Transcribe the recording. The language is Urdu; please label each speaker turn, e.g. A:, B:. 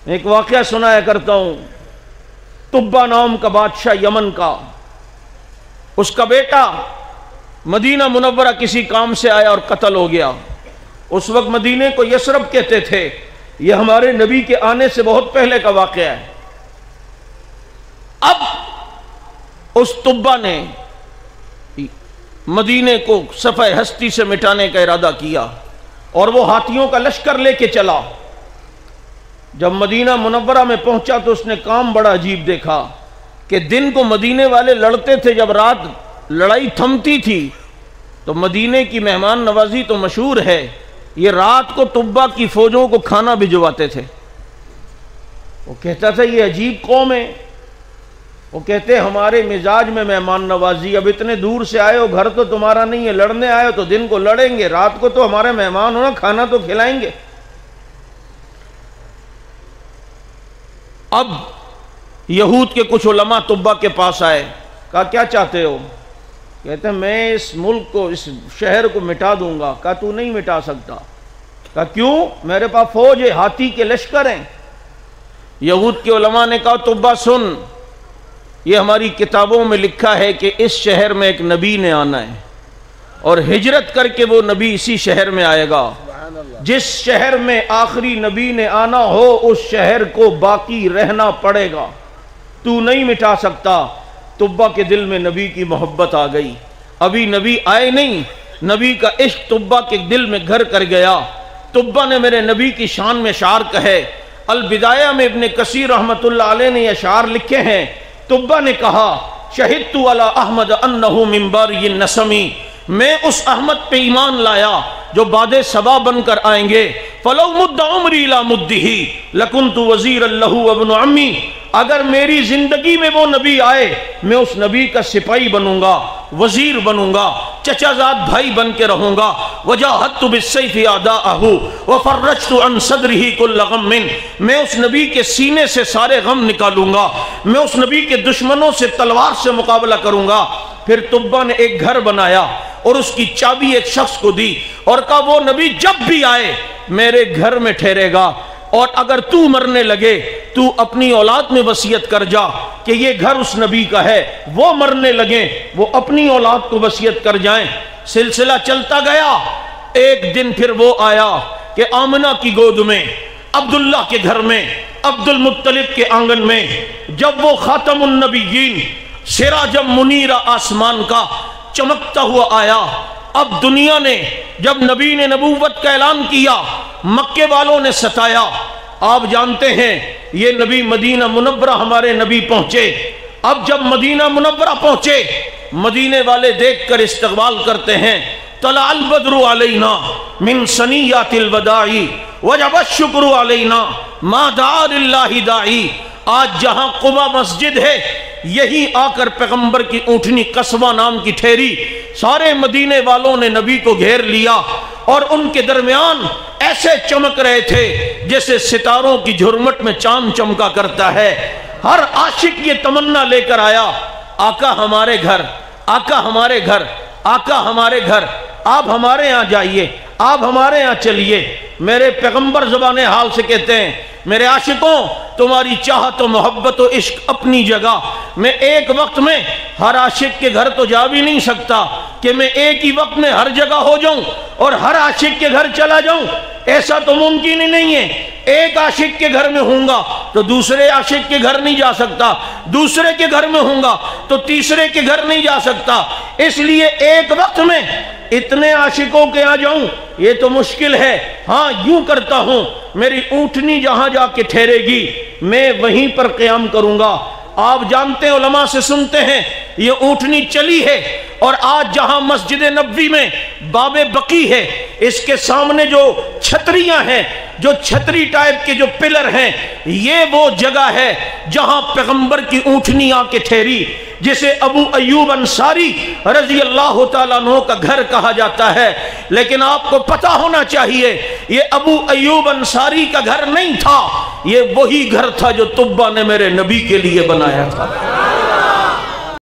A: ایک واقعہ سنایا کرتا ہوں۔ طبہ نام کا بادشاہ یمن کا، اس کا بیٹا مدینہ منورہ کسی کام سے آیا اور قتل ہو گیا۔ اس وقت مدینے کو یثرب کہتے تھے۔ یہ ہمارے نبی کے آنے سے بہت پہلے کا واقعہ ہے۔ اب اس طبہ نے مدینے کو صفحہ ہستی سے مٹانے کا ارادہ کیا اور وہ ہاتھیوں کا لشکر لے کے چلا۔ جب مدینہ منورہ میں پہنچا تو اس نے کام بڑا عجیب دیکھا کہ دن کو مدینے والے لڑتے تھے، جب رات لڑائی تھمتی تھی تو مدینے کی مہمان نوازی تو مشہور ہے، یہ رات کو طبہ کی فوجوں کو کھانا بھجواتے تھے۔ وہ کہتا تھا یہ عجیب قوم ہے، وہ کہتے ہمارے مزاج میں مہمان نوازی، اب اتنے دور سے آئے ہو، گھر تو تمہارا نہیں ہے، لڑنے آئے ہو تو دن کو لڑیں گے، رات کو تو ہمارے مہمان ہونا، کھانا تو کھلائیں گے۔ اب یہود کے کچھ علماء طبہ کے پاس آئے، کہا کیا چاہتے ہو؟ کہتے ہیں میں اس ملک کو، اس شہر کو مٹا دوں گا۔ کہا تو نہیں مٹا سکتا۔ کہا کیوں؟ میرے پاس فوج ہے، ہاتھی کے لشکر ہیں۔ یہود کے علماء نے کہا طبہ سن، یہ ہماری کتابوں میں لکھا ہے کہ اس شہر میں ایک نبی نے آنا ہے اور ہجرت کر کے وہ نبی اسی شہر میں آئے گا۔ جس شہر میں آخری نبی نے آنا ہو اس شہر کو باقی رہنا پڑے گا، تو نہیں مٹا سکتا۔ طبہ کے دل میں نبی کی محبت آ گئی۔ ابھی نبی آئے نہیں، نبی کا عشق طبہ کے دل میں گھر کر گیا۔ طبہ نے میرے نبی کی شان میں اشعار کہے۔ البدایہ میں ابن کثیر رحمۃ اللہ علیہ نے یہ اشعار لکھے ہیں۔ طبہ نے کہا شہدت علی احمد انہ من باری النسمی، میں اس احمد پہ ایمان لایا جو باد صبا بن کر آئیں گے۔ فلو مد عمری الی مدہ لکنت وزیرا لہ وابن عمی، اگر میری زندگی میں وہ نبی آئے میں اس نبی کا سپاہی بنوں گا، وزیر بنوں گا، چچا زاد بھائی بن کے رہوں گا۔ وجاہدت بالسیف اعداءہ وفرجت عن صدرہ کل غم، میں اس نبی کے سینے سے سارے غم نکالوں گا، میں اس نبی کے دشمنوں سے تلوار سے مقابلہ کروں گا۔ پھر طبہ نے ایک گھر بنایا اور اس کی چابی ایک شخص کو دی اور کہا وہ نبی جب بھی آئے میرے گھر میں ٹھہرے گا، اور اگر تو مرنے لگے تو اپنی اولاد میں وصیت کر جا کہ یہ گھر اس نبی کا ہے، وہ مرنے لگیں وہ اپنی اولاد کو وصیت کر جائیں۔ سلسلہ چلتا گیا۔ ایک دن پھر وہ آیا کہ آمنہ کی گود میں، عبداللہ کے گھر میں، عبد المطلب کے آنگن میں، جب وہ خاتم النبیین سراجم منیرہ آسمان کا چمکتا ہوا آیا۔ اب دنیا نے جب نبی نے نبوت کا اعلان کیا، مکے والوں نے ستایا۔ آپ جانتے ہیں یہ نبی مدینہ منورہ ہمارے نبی پہنچے۔ اب جب مدینہ منورہ پہنچے، مدینے والے دیکھ کر استقبال کرتے ہیں۔ طلع البدر علینا من ثنیات الوداع وجب الشکر علینا ما دعا للہ داعی۔ آج جہاں قبا مسجد ہے، یہی آ کر پیغمبر کی اونٹنی قصبہ نام کی ٹھہری۔ سارے مدینے والوں نے نبی کو گھیر لیا اور ان کے درمیان ایسے چمک رہے تھے جیسے ستاروں کی جھرمٹ میں چاند چمکا کرتا ہے۔ ہر عاشق یہ تمنا لے کر آیا، آقا ہمارے گھر، آقا ہمارے گھر، آقا ہمارے گھر، آپ ہمارے ہاں جائیے، آپ ہمارے ہاں چلیے۔ میرے پیغمبر زبان حال سے کہتے ہیں میرے عاشقوں تمہاری چاہت و محبت و عشق اپنی جگہ، میں ایک وقت میں ہر عاشق کے گھر تو جا بھی نہیں سکتا کہ میں ایک ہی وقت میں ہر جگہ ہو جاؤں اور ہر عاشق کے گھر چلا جاؤں، ایسا تو ممکن ہی نہیں ہے۔ ایک عاشق کے گھر میں ہوں گا تو دوسرے عاشق کے گھر نہیں جا سکتا، دوسرے کے گھر میں ہوں گا تو تیسرے کے گھر نہیں جا سکتا، اس لیے ایک وقت میں اتنے عاشقوں کے آ جاؤں یہ تو مشکل ہے۔ ہاں یوں کرتا ہوں، میری اونٹنی جہاں جا کے ٹھہرے گی میں وہیں پر قیام کروں گا۔ آپ جانتے ہیں، علماء سے سنتے ہیں، یہ اونٹنی چلی ہے اور آج جہاں مسجد نبوی میں باب بقی ہے، اس کے سامنے جو چھتریاں ہیں، جو چھتری ٹائپ کے جو پلر ہیں، یہ وہ جگہ ہے جہاں پیغمبر کی اونٹنی آ کے ٹھہری، جسے ابو ایوب انصاری رضی اللہ تعالیٰ عنہ کا گھر کہا جاتا ہے۔ لیکن آپ کو پتہ ہونا چاہیے یہ ابو ایوب انصاری کا گھر نہیں تھا، یہ وہی گھر تھا جو طبہ نے میرے نبی کے لیے بنایا تھا۔